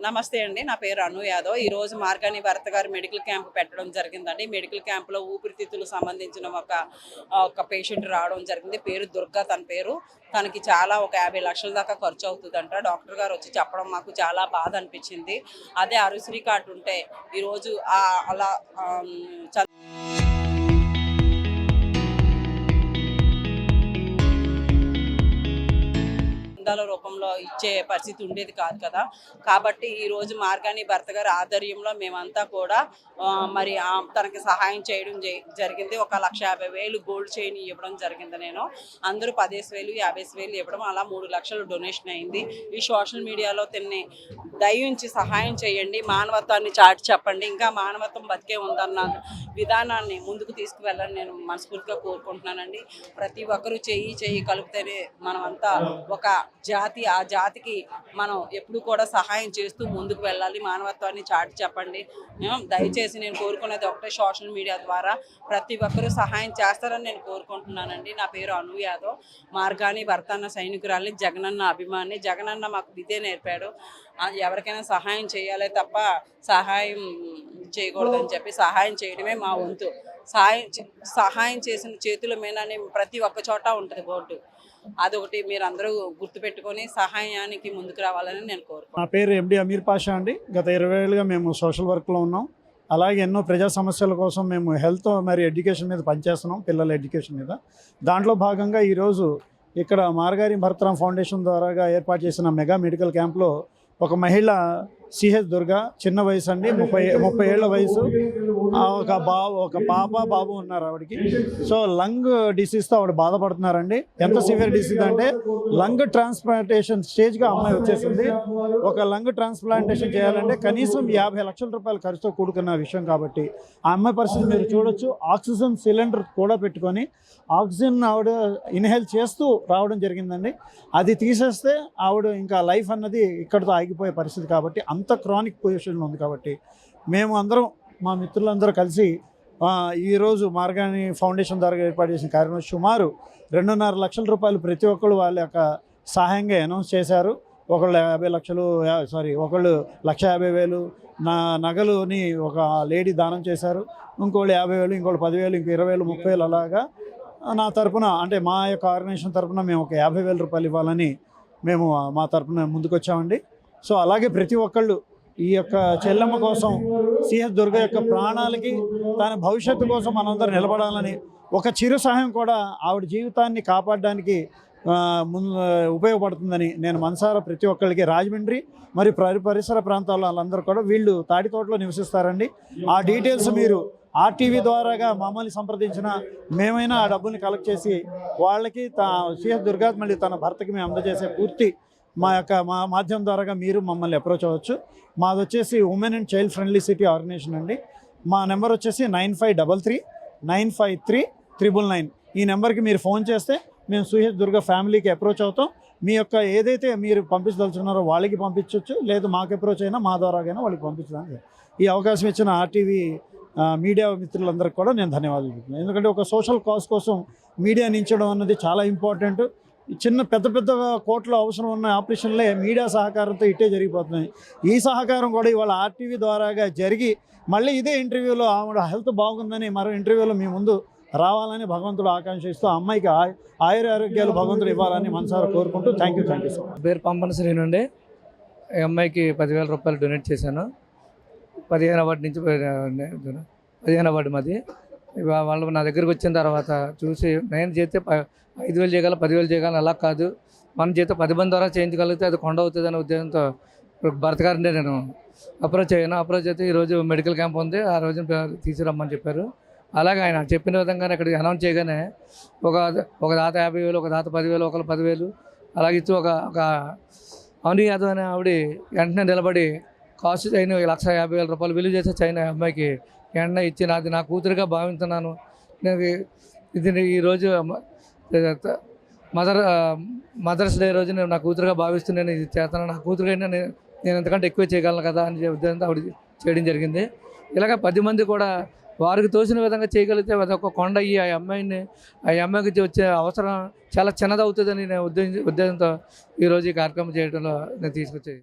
నమస్తే అండి. నా పేరు అను యాదవ్. ఈరోజు మార్గాని భరత్ గారు మెడికల్ క్యాంప్ పెట్టడం జరిగిందండి. మెడికల్ క్యాంప్లో ఊపిరితిత్తులకు సంబంధించిన ఒక పేషెంట్ రావడం జరిగింది. పేరు దుర్గా తన పేరు. తనకి చాలా ఒక 50 లక్షల దాకా ఖర్చు అవుతుందంట. డాక్టర్ గారు వచ్చి చెప్పడం మాకు చాలా బాధ అనిపించింది. అదే ఆరోగ్యశ్రీ కార్డు ఉంటే ఈరోజు అలా రూపంలో ఇచ్చే పరిస్థితి ఉండేది కాదు కదా. కాబట్టి ఈరోజు మార్గాని భర్త గారి ఆధ్వర్యంలో మేమంతా కూడా మరి తనకి సహాయం చేయడం జరిగింది. 1,50,000 గోల్డ్ చైన్ ఇవ్వడం జరిగింది. నేను అందరూ 10,000 50,000 ఇవ్వడం, అలా 3 లక్షలు డొనేషన్ అయింది. ఈ సోషల్ మీడియాలో తిన్ని దయించి సహాయం చేయండి, మానవత్వాన్ని చాటి చెప్పండి, ఇంకా మానవత్వం బతికే ఉందన్న విధానాన్ని ముందుకు తీసుకువెళ్ళని నేను మనస్ఫూర్తిగా కోరుకుంటున్నానండి. ప్రతి ఒక్కరూ చెయ్యి కలిపితేనే మనమంతా ఒక జాతి, ఆ జాతికి మనం ఎప్పుడు కూడా సహాయం చేస్తూ ముందుకు వెళ్ళాలి. మానవత్వాన్ని చాటి చెప్పండి. దయచేసి నేను కోరుకునేది ఒకటే, సోషల్ మీడియా ద్వారా ప్రతి ఒక్కరూ సహాయం చేస్తారని నేను కోరుకుంటున్నానండి. నా పేరు అను యాదవ్. మార్గాని భర్తన్న సైనికురాలి, జగనన్న అభిమాని. జగనన్న మాకు ఇదే నేర్పాడు, ఎవరికైనా సహాయం చేయాలి తప్ప సహాయం చేయకూడదని చెప్పి సహాయం చేయడమే మా వంతు. సహాయం చేసిన చేతుల మీదనే ప్రతి ఒక్క చోట ఉంటుంది బోర్డు. అదొకటి మీరు అందరూ గుర్తుపెట్టుకొని సహాయానికి ముందుకు రావాలని నేను కోరుకుంటున్నాను. నా పేరు ఎండి అమీర్ పాషా అండి. గత 20 ఏళ్ళుగా మేము సోషల్ వర్క్లో ఉన్నాం. అలాగే ఎన్నో ప్రజా సమస్యల కోసం మేము హెల్త్ మరియు ఎడ్యుకేషన్ మీద పనిచేస్తున్నాం, పిల్లల ఎడ్యుకేషన్ మీద. దాంట్లో భాగంగా ఈరోజు ఇక్కడ మార్గాని భరతరామ్ ఫౌండేషన్ ద్వారాగా ఏర్పాటు చేసిన మెగా మెడికల్ క్యాంప్లో ఒక మహిళ సిహెచ్ దుర్గా, చిన్న వయసు అండి, 30 ఏళ్ల వయసు. ఒక పాప బాబు ఉన్నారు ఆవిడకి. సో లంగ్ డిసీజ్తో ఆవిడ బాధపడుతున్నారండి. ఎంత సివియర్ డిసీజ్ అంటే లంగ్ ట్రాన్స్ప్లాంటేషన్ స్టేజ్గా అమ్మాయి వచ్చేసింది. ఒక లంగ్ ట్రాన్స్ప్లాంటేషన్ చేయాలంటే కనీసం 50 లక్షల రూపాయల ఖర్చుతో కూడుకున్న విషయం. కాబట్టి ఆ అమ్మాయి పరిస్థితి మీరు చూడొచ్చు. ఆక్సిజన్ సిలిండర్ కూడా పెట్టుకొని ఆక్సిజన్ ఆవిడ ఇన్హేల్ చేస్తూ రావడం జరిగిందండి. అది తీసేస్తే ఆవిడ ఇంకా లైఫ్ అన్నది ఇక్కడితో ఆగిపోయే పరిస్థితి. కాబట్టి అంత క్రానిక్ పొజిషన్లో ఉంది. కాబట్టి మేము అందరం, మా మిత్రులందరూ కలిసి ఈరోజు మార్గాని ఫౌండేషన్ ద్వారా ఏర్పాటు చేసిన కార్యక్రమం సుమారు 2.5 లక్షల రూపాయలు ప్రతి ఒక్కళ్ళు వాళ్ళ యొక్క సహాయంగా అనౌన్స్ చేశారు. ఒకళ్ళు 50 లక్షలు, ఒకళ్ళు 1,50,000 నగలుని ఒక లేడీ దానం చేశారు. ఇంకోళ్ళు 50,000, ఇంకోళ్ళు 10,000, ఇంకో 20,000, 30,000 అలాగా. నా తరపున, అంటే మా యొక్క ఆర్గనైజేషన్ తరపున మేము ఒక 50,000 రూపాయలు ఇవ్వాలని మేము మా తరపున ముందుకొచ్చామండి. సో అలాగే ప్రతి ఒక్కళ్ళు ఈ యొక్క చెల్లెమ్మ కోసం, సిహెచ్ దుర్గ యొక్క ప్రాణాలకి, తన భవిష్యత్తు కోసం మనందరూ నిలబడాలని, ఒక చిరు సహాయం కూడా ఆవిడ జీవితాన్ని కాపాడడానికి ఉపయోగపడుతుందని నేను మనసారా ప్రతి ఒక్కరికి, రాజమండ్రి మరియు పరిసర ప్రాంతాల్లో వాళ్ళందరూ కూడా, వీళ్ళు తాడితోటలో నివసిస్తారండి. ఆ డీటెయిల్స్ మీరు RTV ద్వారాగా మమ్మల్ని సంప్రదించిన మేమైనా ఆ డబ్బుల్ని కలెక్ట్ చేసి వాళ్ళకి సిహెచ్ దుర్గా మళ్ళీ తన భర్తకి మేము అందజేసే పూర్తి మా మాధ్యమం ద్వారాగా మీరు మమ్మల్ని అప్రోచ్ అవ్వచ్చు. మాది వచ్చేసి women and child friendly city organisation అండి. మా నెంబర్ వచ్చేసి 9533-953-999. ఈ నెంబర్కి మీరు ఫోన్ చేస్తే మేము సిహెచ్ దుర్గా ఫ్యామిలీకి అప్రోచ్ అవుతాం. మీ యొక్క ఏదైతే మీరు పంపించదలుచున్నారో వాళ్ళకి పంపించవచ్చు, లేదు మాకు అప్రోచ్ అయినా మా ద్వారాగైనా వాళ్ళకి పంపించడానికి. ఈ అవకాశం ఇచ్చిన RTV మీడియా మిత్రులందరికీ కూడా నేను ధన్యవాదాలు చెప్తున్నాను. ఎందుకంటే ఒక సోషల్ కాజ్ కోసం మీడియా నించడం అన్నది చాలా ఇంపార్టెంట్. పెద్ద కోట్ల అవసరం ఉన్న ఆపరేషన్లే మీడియా సహకారంతో ఇట్టే జరిగిపోతున్నాయి. ఈ సహకారం కూడా ఇవాళ RTV ద్వారాగా జరిగి మళ్ళీ ఇదే ఇంటర్వ్యూలో ఆవిడ హెల్త్ బాగుందని మరో ఇంటర్వ్యూలో మీ ముందు రావాలని భగవంతుడు ఆకాంక్షిస్తూ అమ్మాయికి ఆరోగ్యాలు భగవంతుడు ఇవ్వాలని మనసారా కోరుకుంటూ థ్యాంక్ యూ సో మచ్. పేరు పంపన శ్రీను అండి. ఈ అమ్మాయికి 10,000 రూపాయలు డొనేట్ చేశాను. 15వ వార్డు నుంచి 15వ వార్డు మాది. వాళ్ళు నా దగ్గరికి వచ్చిన తర్వాత చూసి, నేను చేస్తే 5,000 చేయగల, 10,000 చేయగలను, అలా కాదు, మన చేస్తే 10 మంది ద్వారా చేయించగలిగితే అది కొండ అవుతుంది అనే ఉద్దేశంతో భర్త గారిని నేను అప్రోచ్ అయ్యాను. అప్రోచ్ అయితే ఈరోజు మెడికల్ క్యాంప్ ఉంది, ఆ రోజు తీసుకురమ్మని చెప్పారు. అలాగే ఆయన చెప్పిన విధంగానే ఇక్కడికి అనౌన్స్ చేయగానే ఒక దాత 50,000, ఒక దాత 10,000, ఒకళ్ళు 10,000 అలాగే ఇచ్చి ఒక అను యాదవ్ అనే ఆవిడ వెంటనే నిలబడి కాస్ట్ చైన్ 1,50,000 రూపాయలు విలువ చేసే చైన్ అమ్మాయికి వెంటనే ఇచ్చి, నాది నా కూతురుగా భావిస్తున్నాను, నేను ఇది ఈరోజు మదర్స్ డే రోజు నేను నా కూతురుగా భావిస్తున్నాను, ఇది చేస్తాను, నా కూతురుగా నేను ఎంతకంటే ఎక్కువ చేయగలను కదా అని ఉద్దేశంతో ఆవిడ చేయడం జరిగింది. ఇలాగ 10 మంది కూడా వారికి తోచిన విధంగా చేయగలిగితే అదొక కొండ అయ్యి ఆ అమ్మాయికి వచ్చే అవసరం చాలా చిన్నదవుతుందని నేను ఉద్దేశంతో ఈరోజు ఈ కార్యక్రమం చేయడంలో నేను తీసుకొచ్చేది.